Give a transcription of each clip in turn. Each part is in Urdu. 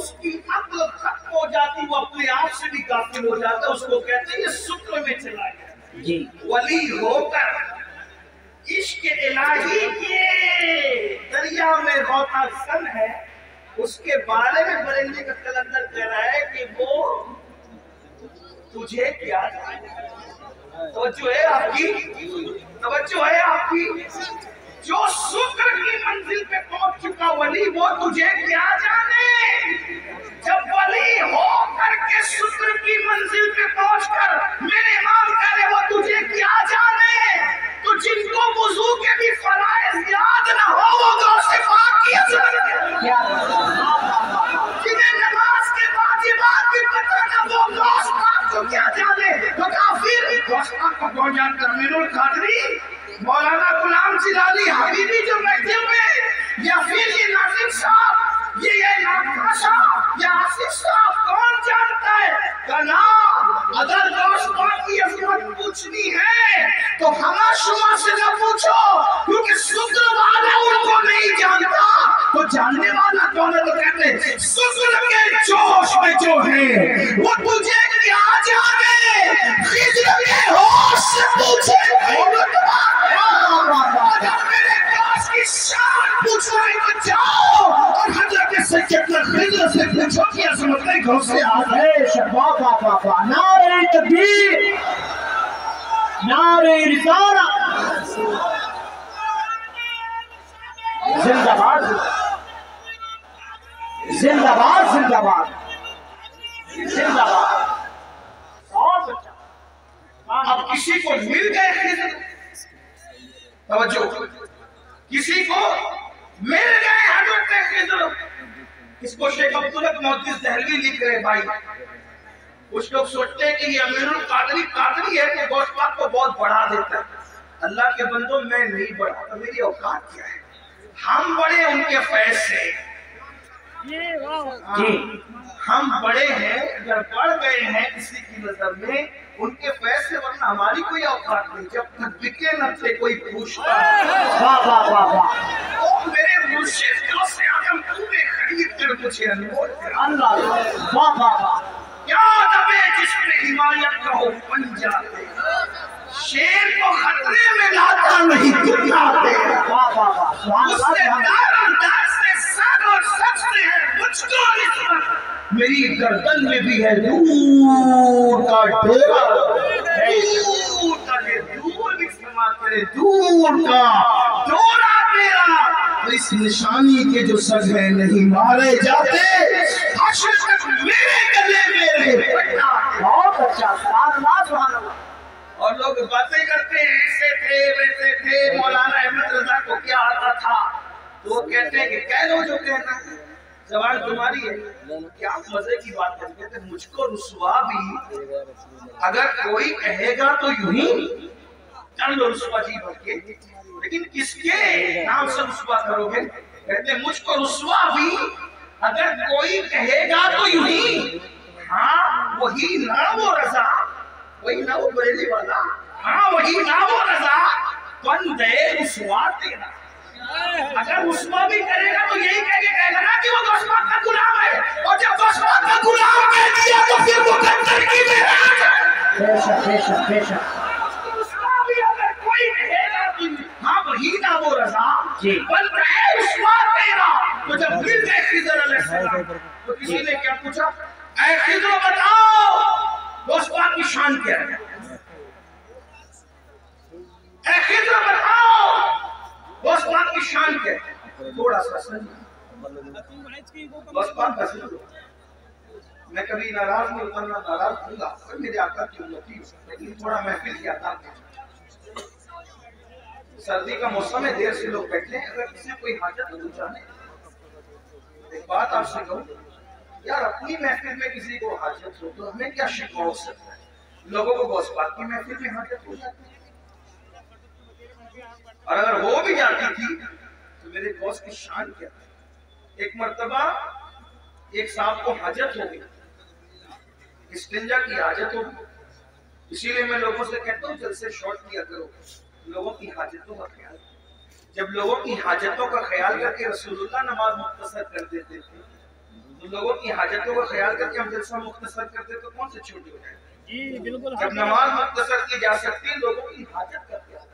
اس کی عقل ختم ہو جاتی، وہ اپنے آپ سے بھی غافل ہو جاتا، اس کو کہتے ہیں یہ سکر میں چلا گیا جی۔ ولی ہو کر عشق الہی کے دریا میں غوطہ زن ہے، اس کے بارے میں بریلوی کا کلندر کہہ رہا ہے کہ وہ تجھے کیا جانے۔ توجہ ہے آپ کی، توجہ ہے آپ کی، جو شکر کی منزل پہ پہنچ چکا ولی وہ تجھے کیا جانے۔ جب ولی ہو کر کے شکر کی منزل پہ پہنچ کر میرے امام کہہ رہے وہ تجھے کیا جانے، تو جن کو وضو کے بھی فرائض یاد نہ ہو وہ غوث پاک کی عظمت ہے، جنہیں نماز کے واجبات بھی پتہ نہ وہ غوث پاک کو کیا جانے۔ تو کافر غوث پاک کو کون جانتا؟ امین القادری، مولانا غلام جلالی حبیبی جو بیٹھے ہوئے، یا پھر یہ ناظم صاحب، یہ ناظم صاحب، یا آصف صاحب، کون جانتا ہے؟ کہنا اگر غوث پاک کی عظمت پوچھنی ہے تو ہما شما سے نہ پوچھو، کیونکہ شکر والا ان کو نہیں جانتا، تو جاننے والا کون ہے؟ تو کہتے ہیں شکر کے جوش میں جو ہے وہ تجھے کیا جانے، خضر کے ہوش سے پوچھے اگر میرے پاس کی شان پوچھنا ہے تو جاؤ اور حضرت سیدنا خضر سے پوچھو کہ عظمت کا گھر سے آگے۔ نعرہ تکبیر، نعرہ رسالت، زندہ باد زندہ باد زندہ باد زندہ باد۔ بہت اچھا۔ اب کسی کو مل گئے خضر، توجہ، کسی کو مل گئے حضرت خضر، اس کو شیخ عبدالحق محدث دہلوی لکھ رہے بھائی، کچھ لوگ سوچتے ہیں کہ یہ امین القادری قادری ہے کہ غوث پاک کو بہت بڑھا دیتا ہے۔ اللہ کے بندوں میں نہیں بڑھا، میری اوقات کیا ہے، ہم بڑے ان کے فیض سے، ہم بڑے ہیں، اگر بڑھ گئے ہیں کسی کی نظر میں ان کے فیض سے، ورنہ ہماری کوئی اوقات نہیں، جب تک بکے نہ تھے کوئی پوچھتا۔ واہ واہ واہ واہ، او میرے مرشد غوث اعظم تو نے خرید کر مجھے انمول کرا، اللہ، واہ واہ واہ، کیا دبے جس میں حمایت کا ہو بن جاتے، شیر کو خطرے میں لاتا نہیں کتاتے، واہ واہ واہ، سبحان اس اللہ سے سبحان اللہ۔ دار انداز سے سب اور سچ میں ہے مجھ کو نسبت، میری گردن میں بھی ہے دور کا ڈیرا، دور کا دور بھی سما کرے، دور کا ڈورا تیرا، اس نشانی کے جو سگ ہے نہیں مارے جاتے، حشر تک میرے گلے میں رہے پڑھنا۔ بہت اچھا، سبحان اللہ سبحان اللہ۔ اور لوگ باتیں کرتے ہیں ایسے تھے ویسے تھے، مولانا احمد رضا کو کیا آتا تھا، تو وہ کہتے ہیں کہ کہہ لو جو کہنا ہے، سوال تمہاری ہے۔ کیا مزے کی بات کرتے ہیں، مجھ کو رسوا بھی اگر کوئی کہے گا تو یوں ہی کر لو رسوا جی بھر کے، لیکن کس کے نام سے رسوا کرو گے؟ کہتے ہیں مجھ کو رسوا بھی اگر کوئی کہے گا تو یوں ہی، ہاں وہی نام و رضا، وہی نہ وہ بریلی والا، ہاں وہی نہ وہ رضا، بندے رسوا تیرا۔ اگر رسوا بھی کرے گا تو یہی کہے گا نا کہ وہ غوث پاک کا غلام ہے، اور جب غوث پاک کا غلام کہہ دیا تو پھر مقدر کی معراج ہے۔ بے شک بے شک بے شک، رسوا بھی اگر کوئی کہے گا تو ہاں وہی نہ وہ رضا، جی، بندے رسوا تیرا۔ تو جب مل گئے خضر علیہ السلام تو کسی نے کیا پوچھا، اے خضر بتاؤ غوث پاک کی شان کیا ہے، اے خضر بتاؤ غوث پاک کی شان کیا ہے؟ تھوڑا سا سنو، غوث پاک کا سنو، میں کبھی ناراض نہیں ہوتا، نہ ناراض ہوں گا، اور میرے آقا کی امتی ہوں، لیکن تھوڑا محفل کی آتا ہے۔ سردی کا موسم ہے، دیر سے لوگ بیٹھے ہیں، اگر کسی کوئی حاجت ہو جانے، ایک بات آپ سے کہوں یار، اپنی محفل میں کسی کو حاجت ہو تو ہمیں کیا شکوہ ہو سکتا ہے؟ لوگوں کو غوث پاک کی محفل میں حاجت ہو جاتی ہے، اور اگر وہ بھی جاتی تھی تو میرے غوث کی شان کیا تھی۔ ایک مرتبہ ایک صاحب کو حاجت ہو گئی، استنجا کی حاجت ہو گئی، اسی لیے میں لوگوں سے کہتا ہوں جلسے شارٹ کیا کرو، لوگوں کی حاجتوں کا خیال، جب لوگوں کی حاجتوں کا خیال کر کے رسول اللہ نماز مختصر کر دیتے تھے لوگوں کی حاجتوں کا خیال کر کے ہم جلسہ مختصر کرتے تو کون سے چھوٹے ہو جائیں؟ جی بالکل. جب نماز مختصر کی جا سکتی ہے لوگوں کی حاجت کرتے ہیں.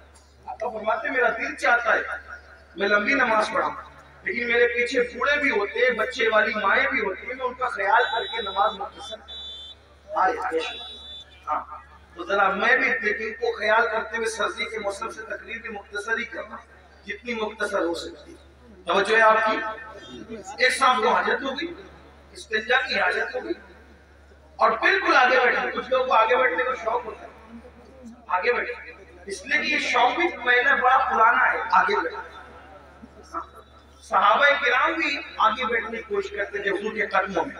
آقا فرماتے میرا دل چاہتا ہے میں لمبی نماز پڑھاؤں لیکن میرے پیچھے بوڑھے بھی ہوتے ہیں بچے والی مائیں بھی ہوتی ہیں میں ان کا خیال کر کے نماز مختصر ہاں تو ذرا میں بھی لیکن کو خیال کرتے ہوئے سردی کے موسم سے تقریر بھی مختصر ہی کرنا جتنی مختصر ہو سکتی. توجہ ہے آپ کی. ایک صاحب کو حاجت ہوگی استنجا کی حاجت ہوگی اور بالکل آگے بیٹھے. کچھ لوگ کو آگے بیٹھنے کا شوق ہوتا ہے آگے بیٹھے اس لیے کہ یہ شوق بھی پہلے بڑا پرانا ہے آگے بیٹھے. صحابہ کرام بھی آگے بیٹھنے کی کوشش کرتے تھے حضور کے قدموں میں.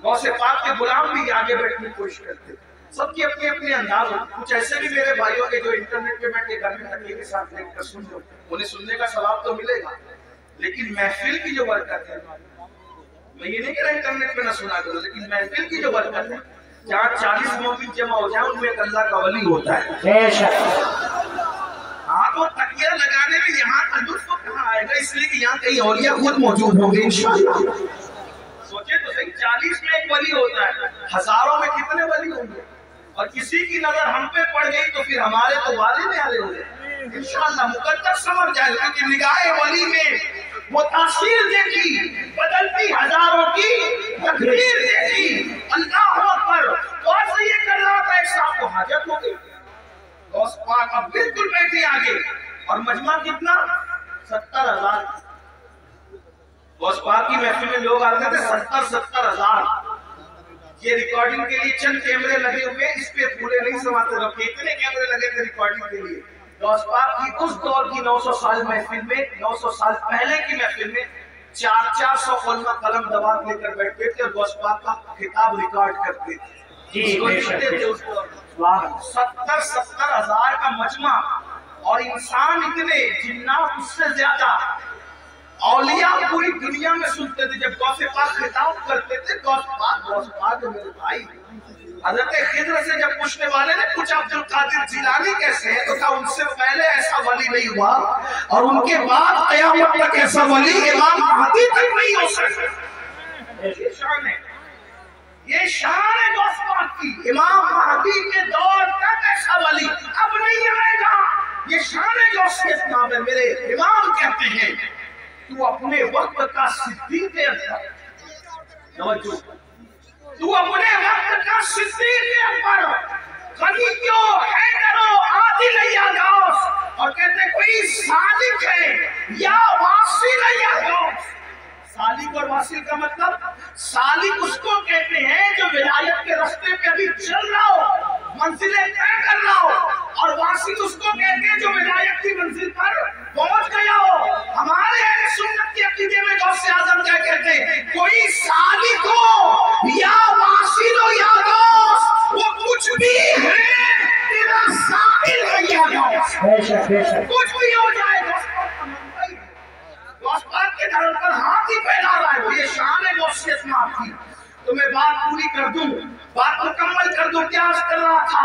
غوث پاک کے غلام بھی آگے بیٹھنے کی کوشش کرتے. سب کی اپنے اپنے انداز ہوتے. کچھ ایسے بھی میرے بھائیوں کے جو انٹرنیٹ پہ بیٹھ کے گھر میں تکیے کے ساتھ دیکھ کر سن لو انہیں سننے کا ثواب تو ملے گا لیکن محفل کی جو برکت ہے میں یہ نہیں کہہ رہا انٹرنیٹ پہ نہ سنا کرو لیکن محفل کی جو برکت ہے جہاں 40 مومن جمع ہو جائیں ان میں ایک اللہ کا ولی ہوتا ہے. ہاں تو تکیہ لگانے میں یہاں کا لطف کہاں آئے گا اس لیے کہ یہاں کئی اولیاء خود موجود ہوں گے انشاءاللہ. سوچے تو صحیح 40 میں ایک ولی ہوتا ہے ہزاروں میں کتنے ولی ہوں گے اور کسی کی نظر ہم پہ پڑ گئی تو پھر ہمارے تو والے میں آلے ہوں گے انشاءاللہ. مقدس سمجھ جائے کیونکہ نگاہ ولی میں وہ تاثیر دیکھی بدلتی ہزاروں کی تقدیر دیکھی. اللہ اکبر. تو ایسے یہ کر رہا تھا ایک صاحب کو حاجت ہو گئی غوث پاک اب بالکل بیٹھے آگے اور مجمع کتنا 70,000. غوث پاک کی محفل میں لوگ آتے تھے 70,000. یہ ریکارڈنگ کے لیے چند کیمرے لگے ہوئے اس پہ پورے نہیں سماتے رہے. کتنے کیمرے لگے تھے ریکارڈنگ کے لیے. غوث پاک کی اس دور کی 900 سال محفل میں 900 سال پہلے کی محفل میں 400 علماء قلم دوات لے کر بیٹھتے تھے اور غوث پاک کا خطاب ریکارڈ کرتے تھے. 70,000 کا مجمع اور انسان اتنے جنات اس سے زیادہ اولیاء پوری دنیا میں سنتے تھے. جب غوث پاک خطاب کرتے تھے غوث پاک میرے بھائی حضرت خضر سے جب پوچھنے والے نے پوچھا عبد القادر جیلانی کیسے ہے تو کہا ان سے پہلے ایسا ولی نہیں ہوا اور ان کے بعد قیامت تک ایسا ولی امام مہدی تک نہیں ہو سکتا. یہ شان ہے یہ شان ہے غوث پاک کی. امام مہدی کے دور تک ایسا ولی اب نہیں آئے گا. یہ شان ہے غوثیت نام ہے. میرے امام کہتے ہیں تو اپنے وقت کا صدیق اکبر. تو اپنے وقت کا صدیق اکبر غنیوں حیدروں عادل یا غوث اور کہتے کوئی سالک ہے یا واصل یا غوث. سالک اور واصل کا مطلب سالک اس کو کہتے ہیں جو ولایت کے راستے پہ ابھی چل رہا ہو منزلیں طے کر رہا ہو اور واصل اس کو کہتے ہیں جو ولایت کی منزل پر پہنچ گیا ہو. ہمارے اہل سنت کے عقیدے میں غوث اعظم کیا کہتے ہیں کوئی سالک ہو یا واصل ہو یا غوث وہ کچھ بھی ہے تیرا سائل ہے یا غوث. کچھ بھی ہو جائے غوث پاک کے در پر ہاتھ ہی پھیلا رہا ہے. یہ شان ہے غوثیت میں آپ کی. تو میں بات پوری کر دوں بات مکمل کر دوں. کیا عرض کر رہا تھا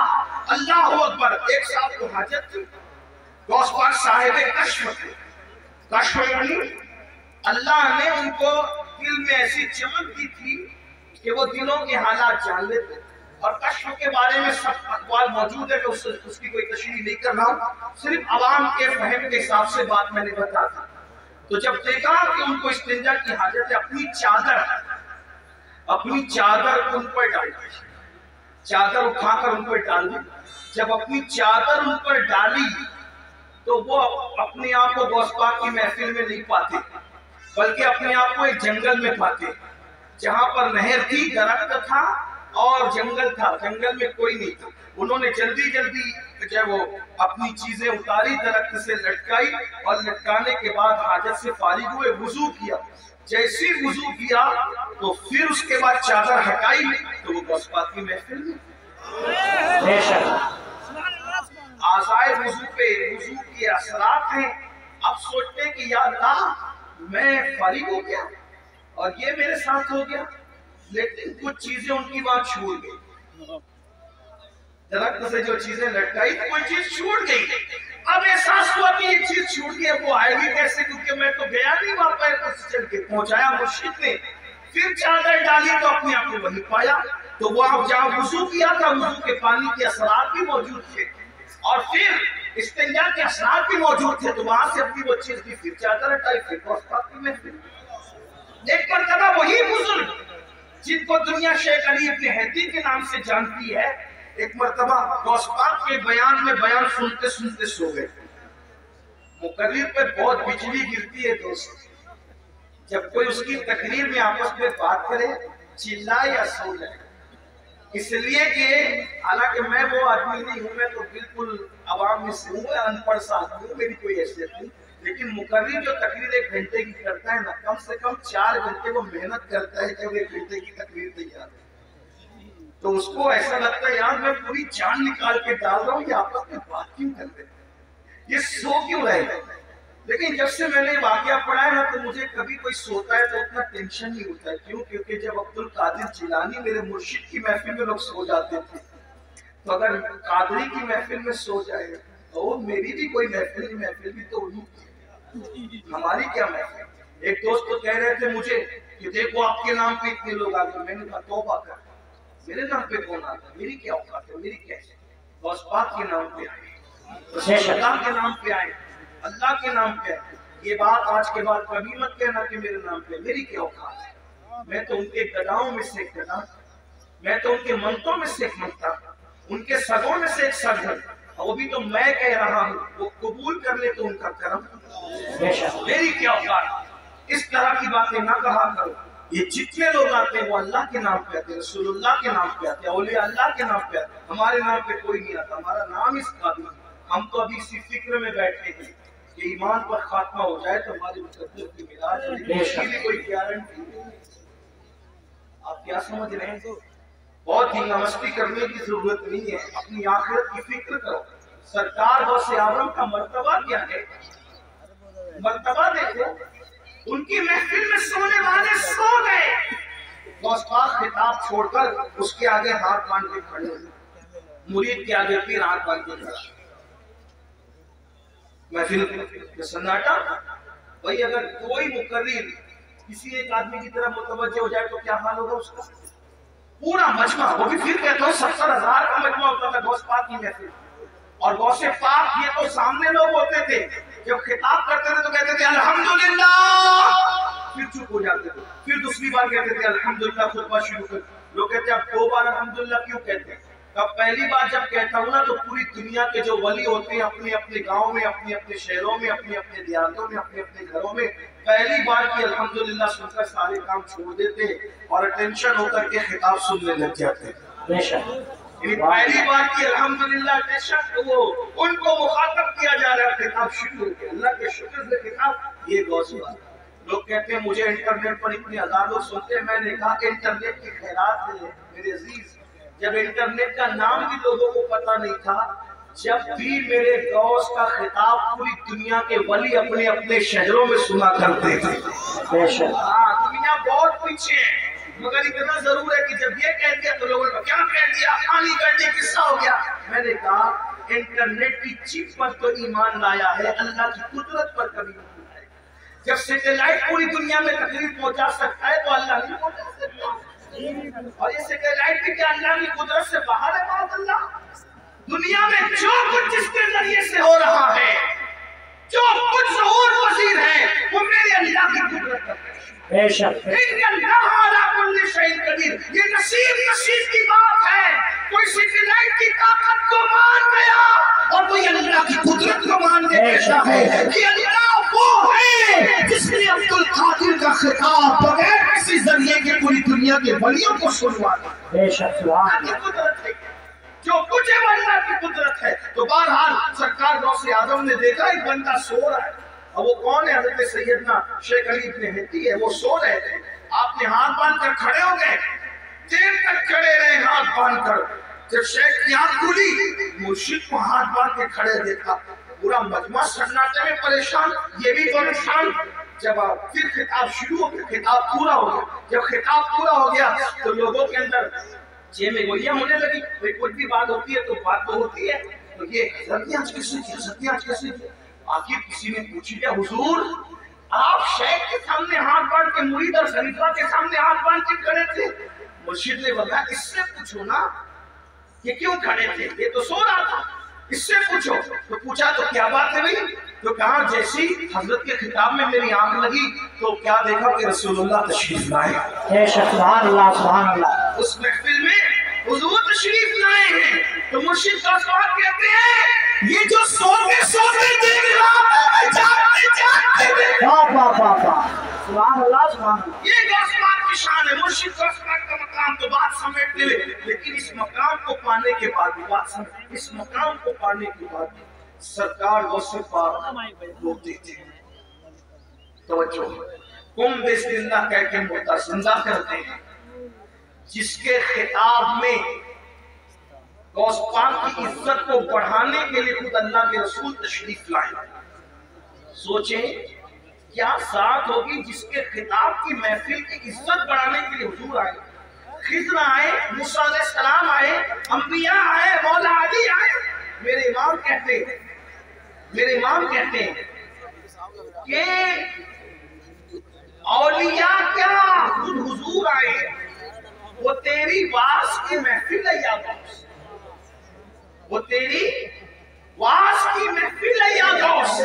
اللہ اکبر. ایک صاحب کو حاجت تھی غوث پاک صاحب کشف تھے. کشف یعنی اللہ نے ان کو دل میں ایسی چمک دی تھی کہ وہ دلوں کے حالات جان لیتے. اور کشف کے بارے میں سب اقوال موجود ہے کہ اس کی کوئی تشریح نہیں کر رہا ہوں صرف عوام کے فہم کے حساب سے بات میں نے بتا دی. تو جب دیکھا کہ ان کو استنجا کی حاجت ہے اپنی چادر ان پر ڈال دی. چادر اٹھا کر ان پر ڈال دی. جب اپنی چادر ان پر ڈالی تو وہ اپنے آپ کو غوث پاک کی محفل میں نہیں پاتے بلکہ اپنے آپ کو ایک جنگل میں پاتے جہاں پر نہر تھی درخت تھا اور جنگل تھا. جنگل میں کوئی نہیں تھا. انہوں نے جلدی جو وہ اپنی چیزیں اتاری درخت سے لٹکائی اور لٹکانے کے بعد حاجت سے فارغ ہوئے وضو کیا. جیسی وضو کیا تو پھر اس کے بعد چادر ہٹائی تو وہ غوث پاک کی محفل میں. آزائے وضو پہ وضو کے اثرات ہیں. اب سوچتے ہیں کہ یا اللہ میں فارغ ہو گیا اور یہ میرے ساتھ ہو گیا لیکن کچھ چیزیں ان کی بات چھوڑ گئی. درخت سے جو چیزیں لٹکائی کوئی چیز چھوٹ گئی. اب احساس ہوا کہ یہ چیز چھوٹ گئی. وہ آئے گی کیسے کیونکہ میں تو گیا نہیں وہاں پر چل کے پہنچایا مرشد نے. پھر چادر ڈالی تو اپنے آپ کو وہی پایا. تو وہ آپ جہاں وضو کیا تھا وضو کے پانی کے اثرات بھی موجود تھے اور پھر استنجا کے اثرات بھی موجود تھے. تو وہاں سے اپنی وہ چیز کی پھر چادر ہٹائی پھر غوث پاک کی محفل. ایک مرتبہ وہی بزرگ جن کو دنیا شیخ علی ابن ہیتی کے نام سے جانتی ہے ایک مرتبہ غوث پاک کے بیان میں بیان سنتے سنتے سو گئے. مقرر پہ بہت بجلی گرتی ہے دوست. جب کوئی اس کی تقریر میں آپس میں بات کرے چلائے یا سو جائے. اس لیے کہ حالانکہ میں وہ آدمی نہیں ہوں, میں تو بالکل عوام میں سے ہوں, ان پڑھ سا آدمی ہوں, میری کوئی حیثیت نہیں. لیکن مقرر جو تقریر 1 گھنٹے کی کرتا ہے نا کم سے کم 4 گھنٹے وہ محنت کرتا ہے جب 1 گھنٹے کی تقریر تیار ہے. تو اس کو ایسا لگتا ہے یار میں پوری جان نکال کے ڈال رہا ہوں, یہ آپس میں بات کیوں کر رہے ہیں, یہ سو کیوں رہے ہیں. لیکن جب سے میں نے واقعہ پڑھا ہے نا تو مجھے کبھی کوئی سوتا ہے تو اتنا ٹینشن نہیں ہوتا ہے. کیوں؟ کیونکہ جب عبد القادر جیلانی میرے مرشد کی محفل میں لوگ سو جاتے تھے, تو اگر قادری کی محفل میں سو جائے تو میری بھی کوئی محفل بھی تو نہیں, ہماری کیا محفل. ایک دوست تو کہہ رہے تھے مجھے کہ دیکھو آپ کے نام پہ اتنے لوگ آتے. میں نے کہا توبہ کر, میرے نام پہ کون آتا, میری کیا اوقات ہے, میری کیسے. غوث پاک کے نام پہ آئے, اللہ کے نام پہ آئے, اللہ کے نام پہ. یہ بات آج کے بعد کبھی مت کہنا کہ میرے نام پہ, میری کیا اوقات ہے. میں تو ان کے گداؤں میں سے ایک گدا, میں تو ان کے منتوں میں سے ایک منتا, ان کے سگوں میں سے ایک سگ ہے. وہ بھی تو میں کہہ رہا ہوں, وہ قبول کر لے تو ان کا کرم, میری کیا اوقات. اس طرح کی باتیں نہ کہا کرو. یہ جتنے لوگ آتے ہیں وہ اللہ کے نام پہ آتے ہیں, رسول اللہ کے نام پہ آتے ہیں, اولیاء اللہ کے نام پہ آتے ہیں. ہمارے نام پہ کوئی نہیں آتا, ہمارا نام اس قابل. ہم تو ابھی اسی فکر میں بیٹھے ہیں کہ ایمان پر خاتمہ ہو جائے تو ہماری مقدر کی میراث ہے, اس کی بھی کوئی گارنٹی نہیں. آپ کیا سمجھ رہے ہیں؟ بہت ہی نمستی کرنے کی ضرورت نہیں ہے, اپنی آخرت کی فکر کرو. سرکار غوث اعظم کا مرتبہ کیا ہے, مرتبہ دیکھو. ان کی محفل میں سونے والے سو گئے. غوث پاک خطاب چھوڑ کر اس کے آگے ہاتھ باندھ کے کھڑے ہوئے, مرید کے آگے پھر ہاتھ باندھ کے کھڑا. محفل سناٹا. بھائی اگر کوئی مقرر کسی ایک آدمی کی طرف متوجہ ہو جائے تو کیا حال ہوگا اس کا. پورا مجمع, وہ بھی پھر کہتا ہوں 70,000 کا مجمع ہوتا تھا غوث پاک کی محفل. اور غوث پاک یہ تو سامنے لوگ ہوتے تھے, جب خطاب کرتے تھے تو کہتے تھے الحمدللہ, پھر چپ ہو جاتے تھے. پھر دوسری بار کہتے تھے الحمدللہ, خطبہ شروع کر. لوگ کہتے ہیں اب 2 بار الحمدللہ کیوں کہتے ہیں. اب پہلی بار جب کہتا ہوں نا تو پوری دنیا کے جو ولی ہوتے ہیں اپنے اپنے گاؤں میں, اپنے اپنے شہروں میں, اپنے اپنے دیہاتوں میں, اپنے اپنے گھروں میں پہلی بار کی الحمدللہ سن کر سارے کام چھوڑ دیتے اور اٹینشن ہو کر کے خطاب سننے لگ جاتے. یعنی پہلی بار کی الحمدللہ اٹینشن, وہ ان کو مخاطب کیا جا رہا ہے, خطاب شروع ہو گیا. اللہ کے شکر سے خطاب یہ غوث پاک. لوگ کہتے ہیں مجھے انٹرنیٹ پر اتنے ہزار لوگ سنتے ہیں. میں نے کہا کہ انٹرنیٹ کی خیرات ہے میرے عزیز. جب انٹرنیٹ کا نام بھی لوگوں کو پتا نہیں تھا, جب بھی میرے غوث کا خطاب پوری دنیا کے ولی اپنے اپنے شہروں میں سنا کرتے تھے. دنیا بہت پیچھے ہے, مگر اتنا ضرور ہے کہ جب یہ کہہ دیا تو لوگوں نے کیا کہہ دیا, خانی کر دیا, قصہ ہو گیا. میں نے کہا انٹرنیٹ کی چپ پر تو ایمان لایا ہے, اللہ کی قدرت پر کبھی نہیں لایا. جب سیٹلائٹ پوری دنیا میں تقریر پہنچا سکتا ہے تو اللہ نہیں پہنچا سکتا. اور یہ سیٹلائٹ بھی کیا اللہ کی قدرت سے باہر ہے. بات اللہ دنیا میں جو کچھ جس کے ذریعے سے ہو رہا ہے, جو کچھ ظہور پذیر ہے, وہ میرے اللہ کی قدرت ہے. بے شک یہ نصیب کی بات ہے. کوئی سیٹلائٹ کی طاقت کو مان گیا اور کوئی اللہ کی قدرت کو مان کے بیٹھا ہے کہ اللہ وہ ہے جس نے عبد القادر کا خطاب بغیر کسی ذریعے کے پوری دنیا کے ولیوں کو سنوا دیا. بے شک سبحان اللہ, جو کچھ ہے وہ اللہ کی قدرت ہے. تو بہرحال سرکار غوث اعظم نے دیکھا ایک بندہ سو رہا ہے. اب وہ کون ہے؟ حضرت سیدنا شیخ علی ابن ہیتی ہے. وہ سو رہے تھے, آپ نے ہاتھ باندھ کر کھڑے ہو گئے, دیر تک کھڑے رہے ہاتھ باندھ کر. جب شیخ کی آنکھ کھلی, مرشد کو ہاتھ باندھ کے کھڑے دیکھا. پورا مجمع سناٹے میں پریشان, یہ بھی پریشان. جب پھر خطاب شروع ہو گیا, خطاب پورا ہو گیا. جب خطاب پورا ہو گیا تو لوگوں کے اندر میں گولیاں ہونے لگی. کوئی بھی بات ہوتی ہے تو بات تو ہوتی ہے, تو یہ حضرت نے آج کیسے کی, حضرت نے آج کیسے کی. آخر کسی نے پوچھ لیا حضور آپ شیخ کے سامنے ہاتھ باندھ کے، مرید اور خلیفہ کے سامنے ہاتھ باندھ کے کھڑے تھے؟ مرشد نے بتایا اس سے پوچھو نا کہ کیوں کھڑے تھے، یہ تو سو رہا تھا، اس سے پوچھو۔ تو پوچھا تو کیا بات ہے بھئی؟ تو کہا جیسی حضرت کے خطاب میں میری آنکھ لگی تو کیا دیکھا کہ رسول اللہ تشریف لائے، سبحان اللہ سبحان اللہ۔ اس محفل میں حضور تشریف لائے ہیں۔ تو مرشد کا سوال کہتے ہیں یہ جو سوتے سوتے دیکھ رہا ہے جاگتے جاگتے، واہ واہ واہ واہ، سبحان اللہ سبحان اللہ۔ یہ غوث کی شان ہے۔ مرشد غوث کا مقام تو بات سمیٹتے ہوئے، لیکن اس مقام کو پانے کے بعد بات سمیٹ، اس مقام کو پانے کے بعد سرکار غوث پاک روتے تھے۔ توجہ، قم بسم اللہ کہہ کے موتا زندہ کرتے ہیں، جس کے خطاب میں غوث پاک کی عزت کو بڑھانے کے لیے خود اللہ کے رسول تشریف لائے۔ سوچیں کیا ساتھ ہوگی جس کے خطاب کی محفل کی عزت بڑھانے کے لیے حضور آئے، خضر آئے، موسیٰ علیہ السلام آئے، انبیاء آئے، مولا علی آئے۔ میرے امام کہتے ہیں کہ اولیاء کیا خود حضور آئے، وہ تیری واس کی محفل ہے یا غوث، وہ تیری واس کی محفل ہے یا غوث،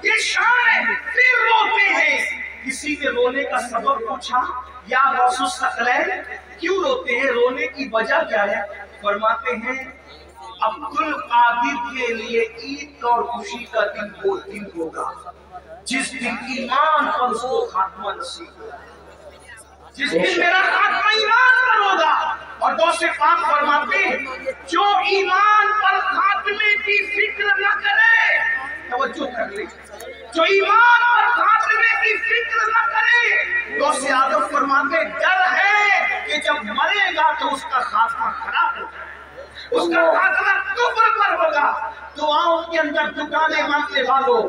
یہ شان ہے۔ پھر روتے ہیں، کسی نے رونے کا سبب پوچھا یا غوث الثقلین کیوں روتے ہیں، رونے کی وجہ کیا ہے؟ فرماتے ہیں عبد القادر کے لیے عید اور خوشی کا دن وہ دن ہوگا جس دن ایمان پر اس کو خاتمہ نصیب ہوگا، جس دن میرا خاتمہ ایمان پر ہوگا۔ اور غوث پاک فرماتے ہیں جو ایمان پر خاتمے کی فکر نہ کرے، توجہ کر لیں، جو ایمان پر خاتمے کی فکر نہ کرے، غوث اعظم فرماتے ہیں ڈر ہے کہ جب مرے گا تو اس کا خاتمہ خراب ہوگا، اس کا خاتمہ کفر پر ہوگا۔ دعاؤں کے اندر دکانیں مانگنے والوں،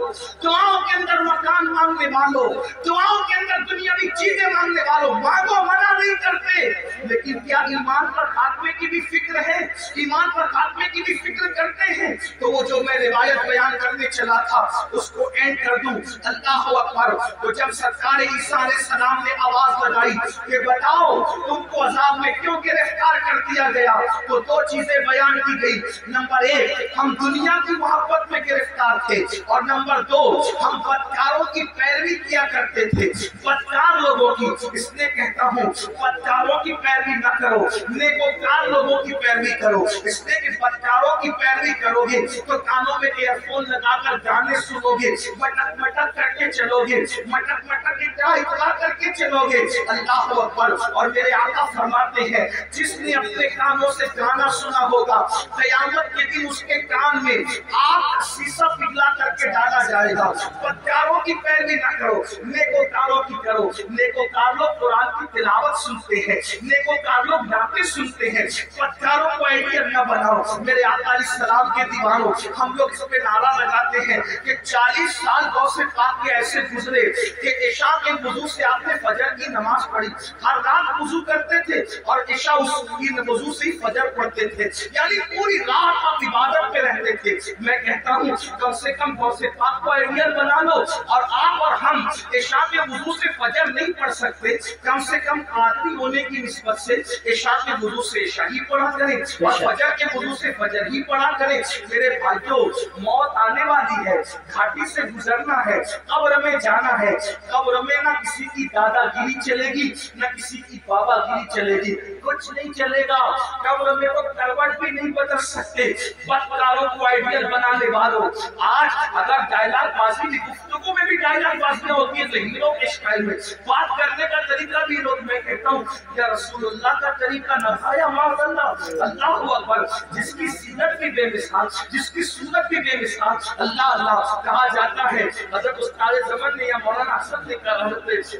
دعاؤں کے اندر مکان مانگنے والوں، دعاؤں کے اندر دنیاوی چیزیں مانگنے والوں، مانگو منع نہیں کرتے، لیکن کیا ایمان پر خاتمے کی بھی فکر ہے؟ ایمان پر خاتمے کی بھی فکر کرتے ہیں؟ تو وہ جو میں روایت بیان کرنے چلا تھا اس کو اینڈ کر دوں۔ اللہ اکبر۔ تو جب سرکار عیسیٰ علیہ السلام نے آواز لگائی کہ بتاؤ تم کو عذاب میں کیوں گرفتار کر دیا گیا، تو دو چیزیں بیان کی گئی۔ نمبر ایک، ہم دنیا کی محبت میں گرفتار تھے، اور نمبر دو، ہم بدکاروں کی پیروی کیا کرتے تھے، بدکار لوگوں کی۔ اس لیے کہتا ہوں بدکاروں کی پیروی نہ کرو، نیکوکار لوگوں کی پیروی کرو۔ اس لیے کہ بدکاروں کی پیروی کرو گے تو کانوں میں ایئر فون لگا کر گانے سنو گے، مٹک مٹک کر کے چلو گے، مٹک مٹک اطلاع کر کے چلو گے۔ اللہ اکبر۔ اور میرے آقا فرماتے ہیں جس نے اپنے کانوں سے گانا سنا ہوگا، قیامت کے دن اس کے کان میں آگ سیسا پگھلا کر کے ڈالا جائے گا۔ بدکاروں کی پیروی نہ کرو، نیکوکاروں کی کرو۔ نیکوکار لوگ قرآن کی تلاوت سنتے ہیں، نیکوکار لوگ نعتیں سنتے ہیں، بدکاروں کو آئیڈیل نہ بناؤ۔ میرے آقا علیہ السلام کے دیوانوں، ہم لوگ اس پہ نعرہ لگاتے ہیں کہ 40 سال غوث پاک کے ایسے گزرے کہ عشاء کے وضو سے آپ نے فجر کی نماز پڑھی، ہر رات وضو کرتے تھے اور عشاء اس کی وضو سے ہی فجر پڑھتے تھے، یعنی پوری رات آپ عبادت پہ رہتے تھے۔ میں کہتا ہوں کم سے کم غوث پاک کو آئیڈیل بنا لو، اور آپ اور ہم عشاء کے وضو سے فجر نہیں پڑھ سکتے، کم سے کم آدمی ہونے کی نسبت سے عشاء کے وضو سے عشاء ہی پڑھا کریں اور فجر کے وضو سے فجر ہی پڑھا کریں۔ میرے بھائیوں، موت آنے والی ہے، گھاٹی سے گزرنا ہے، قبر میں جانا ہے۔ قبر میں نہ کسی کی دادا گیری چلے گی، نہ کسی کی بابا گیری چلے گی، کچھ نہیں چلے گا۔ قبر میں وہ کروٹ بھی نہیں بدل سکتے۔ بدکاروں کو آئیڈیل بنانے والوں، آج اگر ڈائلاگ بازی کی گفتگو میں بھی ڈائلاگ بازیاں ہوتی ہیں تو ہیرو کے اسٹائل میں بات کرنے کا طریقہ بھی لوگ، میں کہتا ہوں یا رسول اللہ کا طریقہ نہ تھا یا معاذ اللہ۔ اللہ اکبر۔ جس کی سیرت بھی بے مثال، جس کی صورت بھی بے مثال، اللہ اللہ کہا جاتا ہے۔ حضرت استاد زمن نے یا مولانا حسن نے کہا،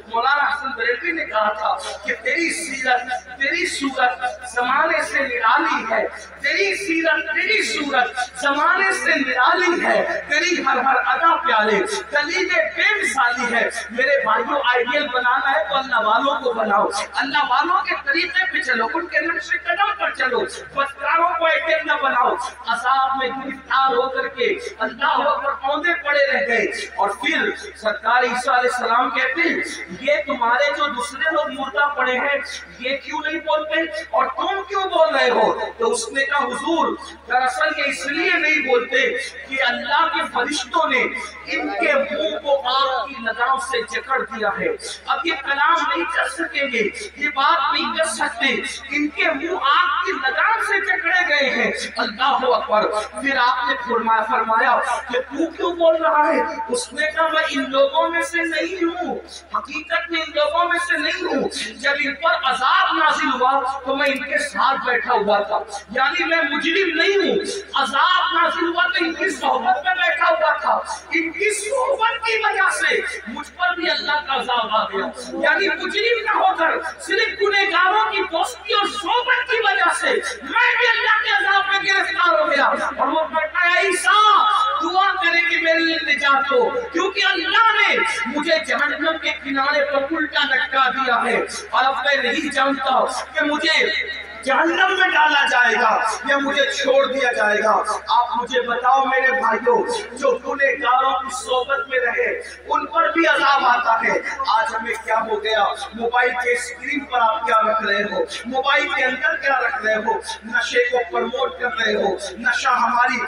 مولانا حسن بریلوی نے کہا تھا کہ تیری سیرت، تیری صورت زمانے سے نرالی ہے، تیری سیرت تیری صورت زمانے سے نرالی ہے، تیری ہر ہر ادا پیارے کلیجے بے مثالی ہے۔ میرے بھائیوں آئیڈیل بنانا ہے تو اللہ والوں کو بناؤ، اللہ والوں کے طریقے پہ چلو، ان کے نقش قدم پر چلو، بدکاروں کو آئیڈیل نہ بناؤ۔ عذاب میں گرفتار ہو کر کے اللہ پر اوندے پڑے رہ گئے، اور پھر سرکار عیسیٰ علیہ السلام کہتے ہیں یہ تمہارے جو دوسرے لوگ مردہ پڑے ہیں یہ کیوں نہیں بولتے اور تم کیوں بول رہے ہو؟ تو اس نے کہا حضور دراصل یہ اس لیے نہیں بولتے کہ اللہ کے فرشتوں نے ان کے منہ کو آگ کی لگام سے جکڑ دیا ہے، اب یہ کلام نہیں کر سکیں گے، یہ بات نہیں کر سکتے، ان کے منہ آگ کی لگام سے جکڑے گئے ہیں۔ اللہ اکبر۔ پھر آپ نے فرمایا کہ تو کیوں بول رہا ہے؟ اس نے کہا میں ان لوگوں میں سے نہیں ہوں، حقیقت میں ان لوگوں میں سے نہیں ہوں، جب ان پر عذاب نازل ہوا تو میں ان کے ساتھ بیٹھا ہوا تھا، یعنی میں مجرم نہیں ہوں، عذاب نازل ہوا تو ان کی صحبت میں بیٹھا ہوا تھا، ان کی صحبت کی وجہ سے مجھ پر بھی اللہ کا عذاب آ گیا، یعنی مجرم نہ ہو کر صرف گنہگاروں کی دوستی اور صحبت کی وجہ سے میں بھی اللہ کے عذاب میں گرفتار ہو گیا۔ اور وہ کہتا ہے عیسیٰ دعا کرے کہ میرے لیے نجات ہو، کیونکہ اللہ نے مجھے جہنم کے کنارے پر الٹا لٹکا دیا ہے، اور اب میں نہیں جانتا کہ مجھے جہنم میں ڈالا جائے گا یا مجھے چھوڑ دیا جائے گا۔ آپ مجھے بتاؤ میرے بھائیوں، جو گنہگاروں کی صحبت میں رہے ان پر بھی عذاب آتا ہے۔ آج ہمیں کیا ہو گیا؟ موبائل کے اسکرین پر آپ کیا رکھ رہے ہو؟ موبائل کے اندر کیا رکھ رہے ہو؟ نشے کو پروموٹ کر رہے ہو۔ نشہ ہماری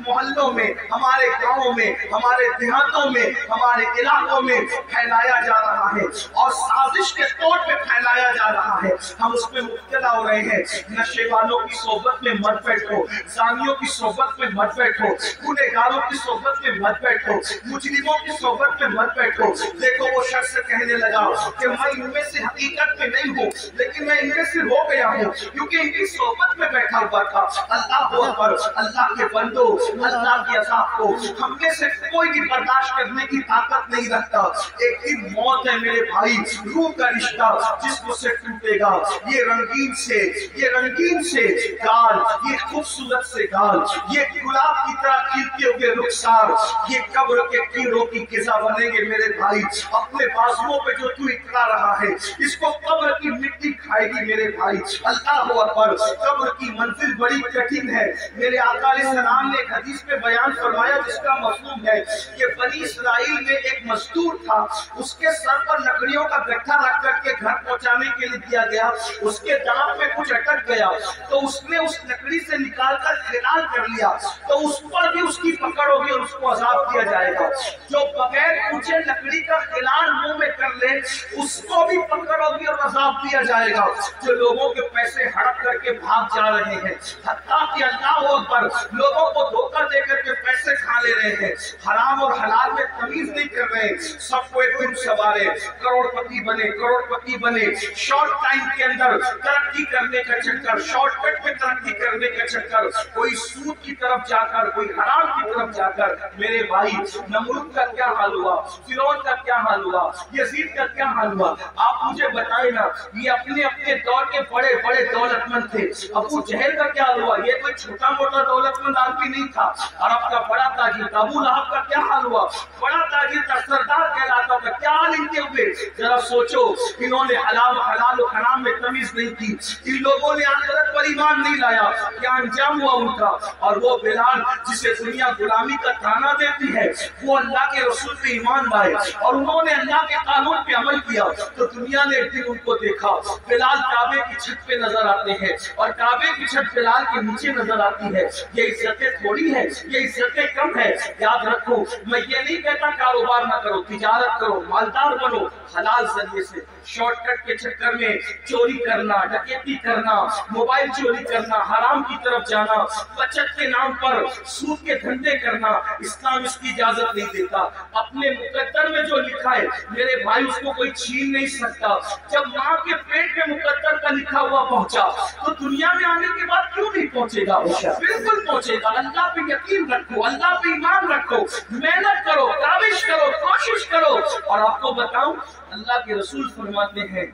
محلوں میں، ہمارے گاؤں میں، ہمارے دیہاتوں میں، ہمارے علاقوں میں پھیلایا جا رہا ہے، اور سازش کے طور پہ پھیلایا جا رہا ہے۔ ہم اس میں مبتلا ہو رہے ہیں۔ نشے والوں کی صحبت میں مت بیٹھو، زانیوں کی صحبت میں مت بیٹھو، گنہگاروں کی صحبت میں مت بیٹھو، مجرموں کی صحبت میں مت بیٹھو۔ دیکھو وہ شخص کہنے لگا کہ میں ان میں سے حقیقت میں نہیں ہوں، لیکن میں ان میں سے ہو گیا ہوں کیونکہ ان کی صحبت میں بیٹھا ہوا تھا۔ اللہ اکبر۔ اللہ کے بندو، اللہ کے عذاب کو ہم میں سے کوئی بھی برداشت کرنے کی طاقت نہیں رکھتا۔ ایک دن موت ہے میرے بھائی، روح کا رشتہ جسم سے ٹوٹے گا۔ یہ رنگین سے گال، یہ خوبصورت سے گال، یہ گلاب کی طرح کھلتے ہوئے رخسار، یہ قبر کے کیڑوں کی غذا بنیں گے میرے بھائی۔ اپنے بازوؤں پہ جو تو اترا رہا ہے اس کو قبر کی مٹی کھائے گی میرے بھائی۔ اللہ اکبر۔ قبر کی منزل بڑی کٹھن ہے۔ میرے آقا علیہ السلام نے ایک حدیث میں بیان فرمایا جس کا مفہوم ہے کہ بنی اسرائیل میں ایک مزدور تھا، اس کے سر پر لکڑیوں کا گٹھا رکھ کر کے گھر پہنچانے کے لیے دیا گیا، اس کے دانت میں کچھ اٹک گیا تو اس نے اس لکڑی سے نکال کر خلال کر لیا، تو اس پر بھی اس کی پکڑ ہوگی اور اس کو عذاب دیا جائے گا۔ جو بغیر پوچھے لکڑی کا خلال منہ میں کر لے اس کو بھی پکڑ ہوگی اور عذاب دیا جائے گا۔ جو لوگوں کے پیسے ہڑپ کر کے بھاگ جا رہے ہیں، حتیٰ کہ اللہ اکبر لوگوں کو دھوکہ دے کر کے پیسے کھا لے رہے ہیں، حرام اور حلال میں تمیز نہیں کر رہے، سب کو ایک دن سوارے، کروڑ پتی بنے، شارٹ ٹائم کے اندر ترقی کرنے کا چکر، شارٹ کٹ میں ترقی کرنے کا چکر، کوئی سود کی طرف جا کر، کوئی حرام کی طرف جا کر۔ میرے بھائی نمرود کا کیا حال ہوا، فرعون کا کیا حال ہوا، یزید کا کیا حال ہوا؟ آپ مجھے بتائیں نا، یہ اپنے دور کے بڑے بڑے دولت مند تھے۔ ابو جہل کا کیا حال ہوا؟ یہ کوئی چھوٹا موٹا دولت مند آدمی نہیں تھا، عرب کا بڑا تاجر تھا۔ ابو لہب کا کیا حال ہوا؟ بڑا تاجر تھا، سردار کہلاتا تھا۔ کیا حال ان کے ہوئے؟ ذرا سوچو، انہوں نے حلال و حرام میں تمیز نہیں کی، ان لوگوں نے آخرت پر ایمان نہیں لایا، کیا انجام ہوا ان کا؟ اور وہ بلال جسے دنیا غلامی کا تانا دیتی ہے، وہ اللہ کے رسول پہ ایمان لائے اور انہوں نے اللہ کے قانون پہ عمل کیا، تو دنیا نے ایک دن ان کو دیکھا۔ بلال کعبے کی چھت پہ نظر آتے ہیں اور کعبے کی چھت بلال کے نیچے نظر آتی ہے۔ یہ عزتیں تھوڑی ہے، یہ عزتیں کم ہے۔ یاد رکھو، میں یہ نہیں کہتا کاروبار نہ کرو، تجارت کرو، مالدار بنو، حلال ذریعے سے۔ شارٹ کٹ کے چکر میں چوری کرنا، ڈکیتی کرنا، موبائل چوری کرنا، حرام کی طرف جانا، بچت کے نام پر سود کے دھندے کرنا، اسلام اس کی اجازت نہیں دیتا۔ اپنے مقدر میں جو لکھا ہے میرے بھائی اس کو کوئی چھین نہیں سکتا۔ جب ماں کے پیٹ میں مقدر کا لکھا ہوا پہنچا تو دنیا میں آنے کے بعد کیوں نہیں پہنچے گا؟ بالکل پہنچے گا۔ اللہ پہ یقین رکھو، اللہ پہ ایمان رکھو، محنت کرو، کاوش کرو، کوشش کرو۔ اور آپ کو بتاؤں اللہ کے رسول فرماتے ہیں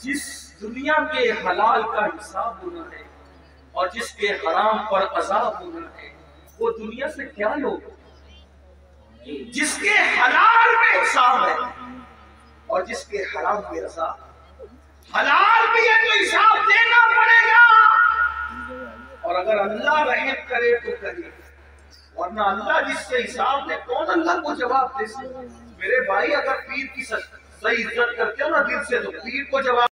جس دنیا کے حلال کا حساب ہونا ہے اور جس کے حرام پر عذاب ہونا ہے وہ دنیا سے کیا لوگ؟ جس کے حلال میں حساب ہے اور جس کے حرام میں عذاب. حلال بھی ہے تو حساب دینا پڑے گا، اور اگر اللہ رحم کرے تو کرے، ورنہ اللہ جس سے حساب دے کون اللہ کو جواب دے سکتا؟ میرے بھائی اگر پیر کی صحیح عزت کرتے ہو نا دل سے تو پیر کو جواب